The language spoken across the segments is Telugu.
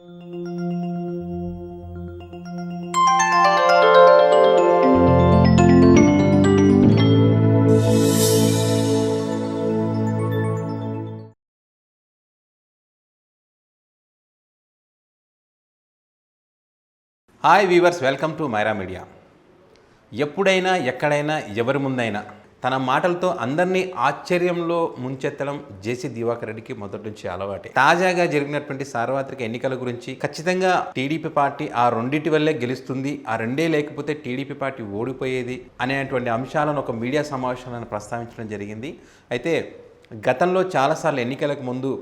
Hi weavers, welcome to Myra Media. ఎప్పుడైనా ఎక్కడైనా ఎవరి ముందైనా తన మాటలతో అందరినీ ఆశ్చర్యంలో ముంచెత్తడం జేసీ దివాకర్ రెడ్డికి మొదటి నుంచి అలవాటే. తాజాగా జరిగినటువంటి సార్వత్రిక ఎన్నికల గురించి ఖచ్చితంగా టీడీపీ పార్టీ ఆ రెండింటి వల్లే గెలుస్తుంది, ఆ రెండే లేకపోతే టీడీపీ పార్టీ ఓడిపోయేది అనేటువంటి అంశాలను ఒక మీడియా సమావేశంలో ప్రస్తావించడం జరిగింది. అయితే గతంలో చాలాసార్లు ఎన్నికలకు ముందు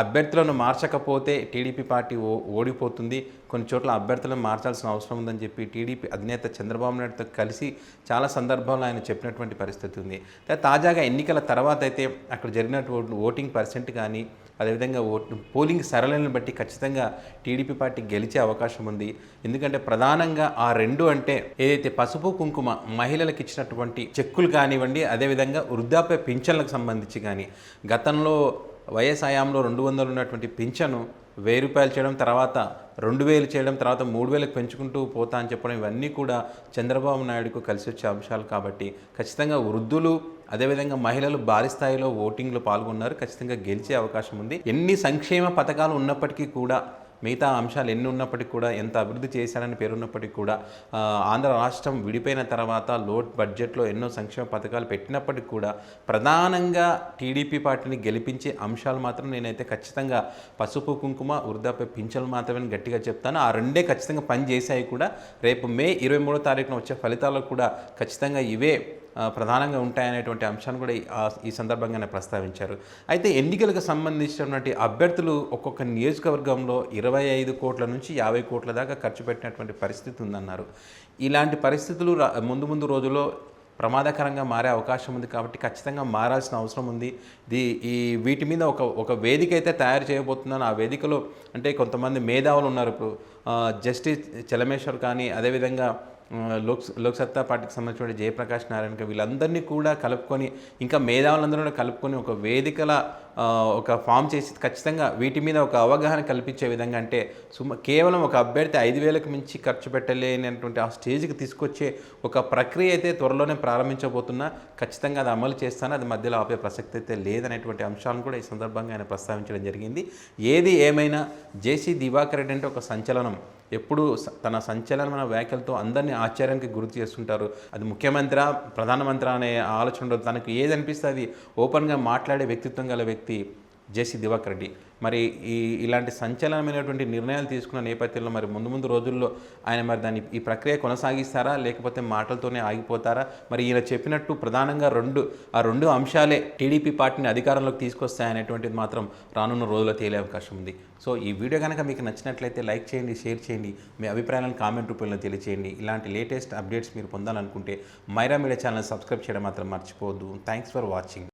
అభ్యర్థులను మార్చకపోతే టీడీపీ పార్టీ ఓడిపోతుంది, కొన్ని చోట్ల అభ్యర్థులను మార్చాల్సిన అవసరం ఉందని చెప్పి టీడీపీ అధినేత చంద్రబాబు నాయుడుతో కలిసి చాలా సందర్భాల్లో ఆయన చెప్పినటువంటి పరిస్థితి ఉంది. తాజాగా ఎన్నికల తర్వాత అయితే అక్కడ జరిగినటువంటి ఓటింగ్ పర్సెంట్ కానీ అదేవిధంగా పోలింగ్ సరళిని బట్టి ఖచ్చితంగా టీడీపీ పార్టీ గెలిచే అవకాశం ఉంది. ఎందుకంటే ప్రధానంగా ఆ రెండు అంటే ఏదైతే పసుపు కుంకుమ మహిళలకు ఇచ్చినటువంటి చెక్కులు కానివ్వండి, అదేవిధంగా వృద్ధాప్య పింఛన్లకు సంబంధించి కానీ గతంలో వైఎస్ హయాంలో 200 ఉన్నటువంటి పింఛను 1000 రూపాయలు చేయడం, తర్వాత 2000 చేయడం, తర్వాత 3000కి పెంచుకుంటూ పోతా అని చెప్పడం, ఇవన్నీ కూడా చంద్రబాబు నాయుడుకు కలిసి వచ్చే అంశాలు. కాబట్టి ఖచ్చితంగా వృద్ధులు అదేవిధంగా మహిళలు భారీ స్థాయిలో ఓటింగ్లో పాల్గొన్నారు, ఖచ్చితంగా గెలిచే అవకాశం ఉంది. ఎన్ని సంక్షేమ పథకాలు ఉన్నప్పటికీ కూడా, మిగతా అంశాలు ఎన్ని ఉన్నప్పటికీ కూడా, ఎంత అభివృద్ధి చేశారని పేరున్నప్పటికీ కూడా, ఆంధ్ర రాష్ట్రం విడిపోయిన తర్వాత లోట్ బడ్జెట్లో ఎన్నో సంక్షేమ పథకాలు పెట్టినప్పటికీ కూడా ప్రధానంగా టీడీపీ పార్టీని గెలిపించే అంశాలు మాత్రం నేనైతే ఖచ్చితంగా పసుపు కుంకుమ వృద్ధాప్య పింఛన్లు మాత్రమే గట్టిగా చెప్తాను. ఆ రెండే ఖచ్చితంగా పని చేశాయి కూడా. రేపు మే 23వ తారీఖున వచ్చే ఫలితాలకు కూడా ఖచ్చితంగా ఇవే ప్రధానంగా ఉంటాయనేటువంటి అంశాన్ని కూడా ఈ సందర్భంగానే ప్రస్తావించారు. అయితే ఎన్నికలకు సంబంధించినటువంటి అభ్యర్థులు ఒక్కొక్క నియోజకవర్గంలో 25 కోట్ల నుంచి 50 కోట్ల దాకా ఖర్చు పెట్టినటువంటి పరిస్థితి ఉందన్నారు. ఇలాంటి పరిస్థితులు ముందు రోజుల్లో ప్రమాదకరంగా మారే అవకాశం ఉంది. కాబట్టి ఖచ్చితంగా మారాల్సిన అవసరం ఉంది. వీటి మీద ఒక వేదిక అయితే తయారు చేయబోతున్నాను. ఆ వేదికలో అంటే కొంతమంది మేధావులు ఉన్నారు. ఇప్పుడు జస్టిస్ చలమేశ్వర్ కానీ, అదేవిధంగా లోక్సత్తా పార్టీకి సంబంధించిన జయప్రకాష్ నారాయణ, వీళ్ళందరినీ కూడా కలుపుకొని, ఇంకా మేధావులందరూ కూడా కలుపుకొని ఒక వేదికల ఒక ఫామ్ చేసి ఖచ్చితంగా వీటి మీద ఒక అవగాహన కల్పించే విధంగా, అంటే కేవలం ఒక అభ్యర్థి 5,000కు మించి ఖర్చు పెట్టలేనటువంటి ఆ స్టేజ్కి తీసుకొచ్చే ఒక ప్రక్రియ అయితే త్వరలోనే ప్రారంభించబోతున్నా. ఖచ్చితంగా అది అమలు చేస్తాను, అది మధ్యలో ఆపే ప్రసక్తి అయితే లేదనేటువంటి అంశాలను కూడా ఈ సందర్భంగా ఆయన ప్రస్తావించడం జరిగింది. ఏది ఏమైనా జేసీ దివాకర్ రెడ్డి అంటే ఒక సంచలనం. ఎప్పుడు తన సంచలనమైన వ్యాఖ్యలతో అందరినీ ఆశ్చర్యానికి గురి చేస్తుంటారు. అది ముఖ్యమంత్రి, ప్రధానమంత్రి అనే ఆలోచన ఉండదు. తనకు ఏది అనిపిస్తే అది ఓపెన్గా మాట్లాడే వ్యక్తిత్వం గల వ్యక్తి జేసీ దివాకర్ రెడ్డి. మరి ఇలాంటి సంచలనమైనటువంటి నిర్ణయాలు తీసుకున్న నేపథ్యంలో మరి ముందు రోజుల్లో ఆయన మరి ఈ ప్రక్రియ కొనసాగిస్తారా, లేకపోతే మాటలతోనే ఆగిపోతారా? మరి ఈయన చెప్పినట్టు ప్రధానంగా ఆ రెండు అంశాలే టీడీపీ పార్టీని అధికారంలోకి తీసుకొస్తాయనేటువంటిది మాత్రం రానున్న రోజుల్లో తేలే అవకాశం ఉంది. సో ఈ వీడియో కనుక మీకు నచ్చినట్లయితే లైక్ చేయండి, షేర్ చేయండి, మీ అభిప్రాయాలను కామెంట్ రూపంలో తెలియచేయండి. ఇలాంటి లేటెస్ట్ అప్డేట్స్ మీరు పొందాలనుకుంటే మైరా మీడియా ఛానల్ సబ్స్క్రైబ్ చేయడం మాత్రం మర్చిపోవద్దు. Thanks for watching.